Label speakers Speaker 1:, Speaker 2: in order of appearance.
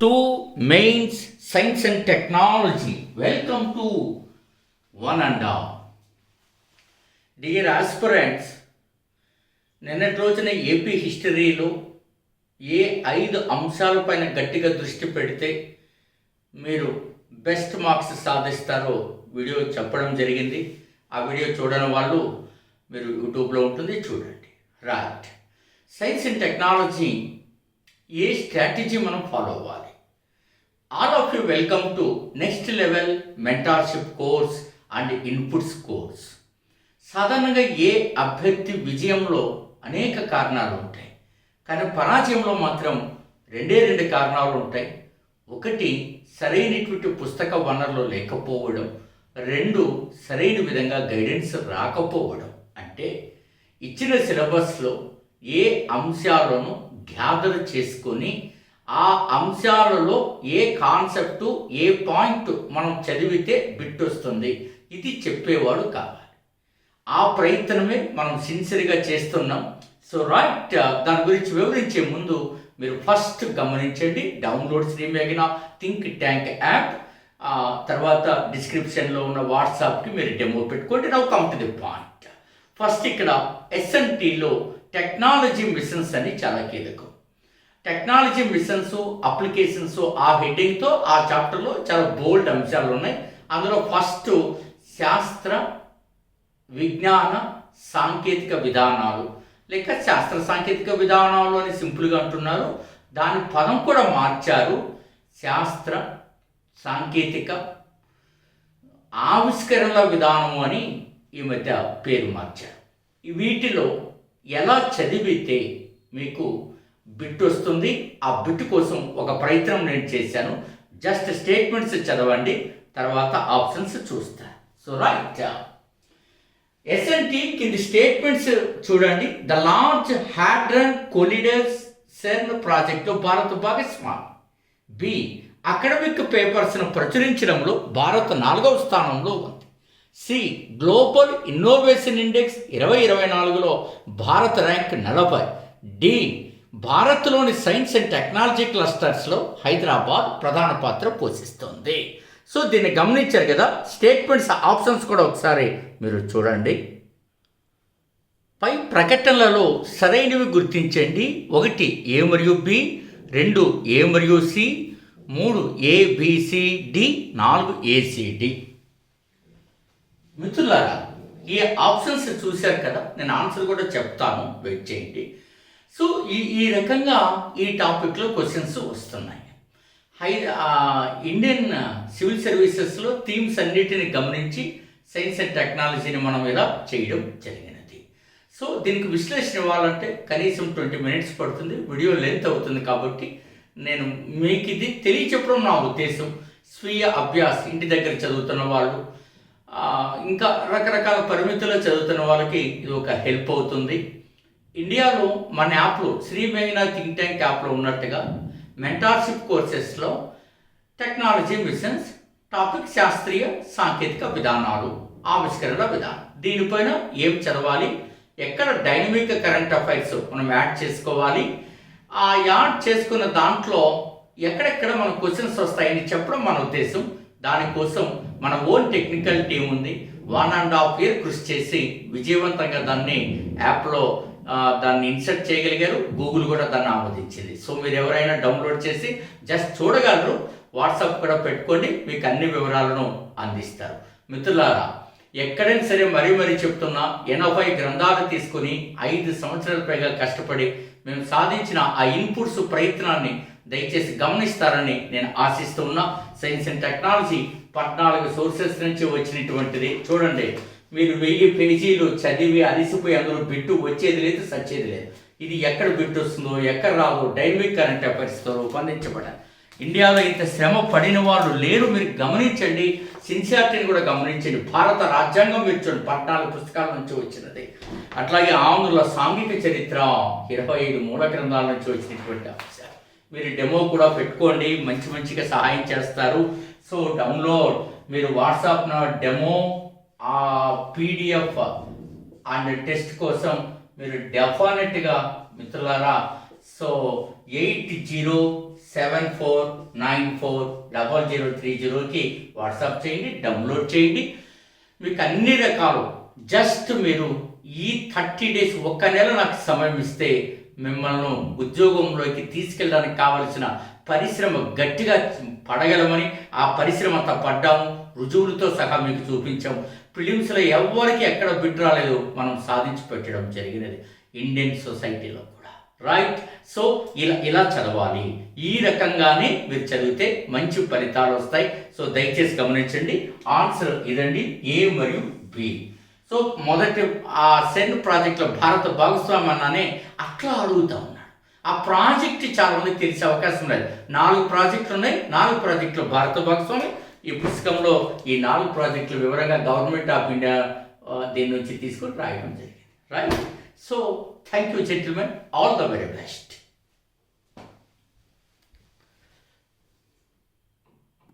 Speaker 1: to mains science and technology. Welcome to one and all. Dear aspirants, నిన్నటి రోజున AP హిస్టరీలో ఏ 5 అంశాలపైన గట్టిగా దృష్టి పెడితే మీరు బెస్ట్ మార్క్స్ సాధిస్తారో వీడియో చెప్పడం జరిగింది. ఆ వీడియో చూడని వాళ్ళు మీరు యూట్యూబ్లో ఉంటుంది, చూడండి. Right, science and technology A strategy మనం ఫాలో అవ్వాలి? All of you welcome to next level mentorship course and inputs course. సాధారణంగా ఏ అభ్యర్థి విజయంలో అనేక కారణాలు ఉంటాయి, కానీ పరాజయంలో మాత్రం రెండు కారణాలు ఉంటాయి. ఒకటి, సరైనటువంటి పుస్తక వనరులు లేకపోవడం. 2, సరైన విధంగా గైడెన్స్ రాకపోవడం. అంటే ఇచ్చిన సిలబస్లో ఏ అంశాలను గ్యాదర్ చేసుకొని ఆ అంశాలలో ఏ కాన్సెప్టు ఏ పాయింట్ మనం చదివితే బిట్ వస్తుంది, ఇది చెప్పేవాడు కావాలి. ఆ ప్రయత్నమే మనం సిన్సియర్గా చేస్తున్నాం. సో రైట్, దాని గురించి వివరించే ముందు మీరు ఫస్ట్ గమనించండి, డౌన్లోడ్ శ్రీమేఘన థింక్ ట్యాంక్ యాప్, తర్వాత డిస్క్రిప్షన్లో ఉన్న వాట్సాప్కి మీరు డెమో పెట్టుకోండి. Now come to the point. First ఇక్కడ ఎస్ఎన్టీలో టెక్నాలజీ మిషన్స్ అని చాలా కీలకం. టెక్నాలజీ మిషన్స్, అప్లికేషన్స్, ఆ హెడ్డింగ్తో ఆ చాప్టర్లో చాలా బోల్డ్ అంశాలు ఉన్నాయి. అందులో ఫస్ట్ శాస్త్ర విజ్ఞాన సాంకేతిక విధానాలు, లేక శాస్త్ర సాంకేతిక విధానాలు అని సింపుల్గా అంటున్నారు. దాని పదం కూడా మార్చారు, శాస్త్ర సాంకేతిక ఆవిష్కరణల విధానము అని ఈ మధ్య పేరు మార్చారు. వీటిలో ఎలా చదివితే మీకు బిట్ వస్తుంది, ఆ బిట్ కోసం ఒక ప్రయత్నం నేను చేశాను. జస్ట్ స్టేట్మెంట్స్ చదవండి, తర్వాత ఆప్షన్స్ చూస్తారు. సో రైట్, ఎస్ఎన్టీ కింది స్టేట్మెంట్స్ చూడండి. The large hadron collider CERN ప్రాజెక్టులో భారత్ భాగస్వామి. బి, అకాడమిక్ పేపర్స్ను ప్రచురించడంలో భారత్ 4వ స్థానంలో ఉంది. సి, గ్లోబల్ ఇన్నోవేషన్ ఇండెక్స్ 2024లో భారత్ ర్యాంక్ 40. డి, భారత్లోని సైన్స్ అండ్ టెక్నాలజీ క్లస్టర్స్లో హైదరాబాద్ ప్రధాన పాత్ర పోషిస్తుంది. సో దీన్ని గమనించారు కదా. స్టేట్మెంట్స్ ఆప్షన్స్ కూడా ఒకసారి మీరు చూడండి. పై ప్రకటనలలో సరైనవి గుర్తించండి. 1 ఏ మరియు బి, 2 ఏ మరియు సి, 3 ఏబిసిడి, 4 ఏసిడి. మిత్రులారా, ఈ ఆప్షన్స్ చూశారు కదా, నేను ఆన్సర్ కూడా చెప్తాను, వెయిట్ చేయండి. సో ఈ రకంగా ఈ టాపిక్లో క్వశ్చన్స్ వస్తున్నాయి. ఇండియన్ సివిల్ సర్వీసెస్లో థీమ్స్ అన్నిటిని గమనించి సైన్స్ అండ్ టెక్నాలజీని మనం ఇలా చేయడం జరిగినది. సో దీనికి విశ్లేషణ ఇవ్వాలంటే కనీసం 20 మినిట్స్ పడుతుంది, వీడియో లెంత్ అవుతుంది. కాబట్టి నేను మీకు ఇది తెలియచెప్పడం నా ఉద్దేశం. స్వీయ అభ్యాస్, ఇంటి దగ్గర చదువుతున్న వాళ్ళు, ఇంకా రకరకాల పరిమితుల్లో చదువుతున్న వాళ్ళకి ఇది ఒక హెల్ప్ అవుతుంది. ఇండియాలో మన యాప్లో శ్రీమేఘన థింక్ ట్యాంక్ యాప్లో ఉన్నట్టుగా మెంటార్షిప్ కోర్సెస్లో టెక్నాలజీ మిషన్స్ టాపిక్ శాస్త్రీయ సాంకేతిక విధానాలు, ఆవిష్కరణల విధానం, దీనిపైన ఏం చదవాలి, ఎక్కడ డైనమిక్ కరెంట్ అఫైర్స్ మనం యాడ్ చేసుకోవాలి, ఆ యాడ్ చేసుకున్న దాంట్లో ఎక్కడెక్కడ మన క్వశ్చన్స్ వస్తాయని చెప్పడం మన ఉద్దేశం. దానికోసం మన ఓన్ టెక్నికల్ టీం ఉంది. 1.5 year కృషి చేసి విజయవంతంగా దాన్ని యాప్లో దాన్ని ఇన్సర్ట్ చేయగలిగారు. గూగుల్ కూడా దాన్ని ఆమోదించింది. సో మీరు ఎవరైనా డౌన్లోడ్ చేసి జస్ట్ చూడగలరు. వాట్సాప్ కూడా పెట్టుకోండి, మీకు అన్ని వివరాలను అందిస్తారు. మిత్రులారా, ఎక్కడైనా సరే మరీ చెప్తున్నా, 80 గ్రంథాలు తీసుకొని 5 సంవత్సరాల పైగా కష్టపడి మేము సాధించిన ఆ ఇన్పుట్స్ ప్రయత్నాన్ని దయచేసి గమనిస్తారని నేను ఆశిస్తున్నా. సైన్స్ అండ్ టెక్నాలజీ 14 సోర్సెస్ నుంచి వచ్చినటువంటిది. చూడండి, మీరు 1000 పేజీలు చదివి అలిసిపోయి అందులో బిట్టు వచ్చేది లేదు, సచ్చేది లేదు. ఇది ఎక్కడ బిట్టు వస్తుందో ఎక్కడ రాదో డైనమిక్ కరెంట్ అఫైర్స్తో రూపొందించబడాలి. ఇండియాలో ఇంత శ్రమ పడిన వాళ్ళు లేరు. మీరు గమనించండి, సిన్సియారిటీని కూడా గమనించండి. భారత రాజ్యాంగం మీరు చూడండి, 14 పుస్తకాల నుంచి వచ్చినది. అట్లాగే ఆంధ్రుల సాంఘిక చరిత్ర 25 మూల గ్రంథాల నుంచి వచ్చినటువంటి అంశాలు. మీరు డెమో కూడా పెట్టుకోండి, మంచిగా సహాయం చేస్తారు. సో డౌన్లోడ్, మీరు వాట్సాప్ డెమో, ఆ పీడిఎఫ్ అండ్ టెస్ట్ కోసం మీరు డెఫినెట్గా మిత్రులారా సో 80 74940030కి వాట్సాప్ చేయండి, డౌన్లోడ్ చేయండి. మీకు అన్ని రకాలు జస్ట్ మీరు ఈ 30 డేస్ ఒక్క నెల నాకు సమయం ఇస్తే మిమ్మల్ని ఉద్యోగంలోకి తీసుకెళ్ళడానికి కావలసిన పరిశ్రమ గట్టిగా పడగలమని, ఆ పరిశ్రమ అంతా పడ్డాము, రుజువులతో సహా మీకు చూపించాము. ప్రిలిమ్స్లో ఎవరికి ఎక్కడ బిడ్ రాలేదు, మనం సాధించి పెట్టడం జరిగినది ఇండియన్ సొసైటీలో కూడా. రైట్. సో ఇలా చదవాలి. ఈ రకంగానే మీరు చదివితే మంచి ఫలితాలు వస్తాయి. సో దయచేసి గమనించండి. ఆన్సర్ ఇదండి, ఏ మరియు బి. సో మొదటి ఆ సెన్ ప్రాజెక్టులో భారత భాగస్వామ్యాన్ని అట్లా అడుగుతా ఉన్నాడు. ఆ ప్రాజెక్ట్ చాలా మందికి తెలిసే అవకాశం ఉన్నది. 4 ప్రాజెక్టులు ఉన్నాయి. 4 ప్రాజెక్టులు భారత భాగస్వామ్యం. ఈ పుస్తకంలో ఈ 4 ప్రాజెక్టుల వివరంగా గవర్నమెంట్ ఆఫ్ ఇండియా దీని నుంచి తీసుకొని రాయడం జరిగింది. Right. So thank you gentlemen, all the very best.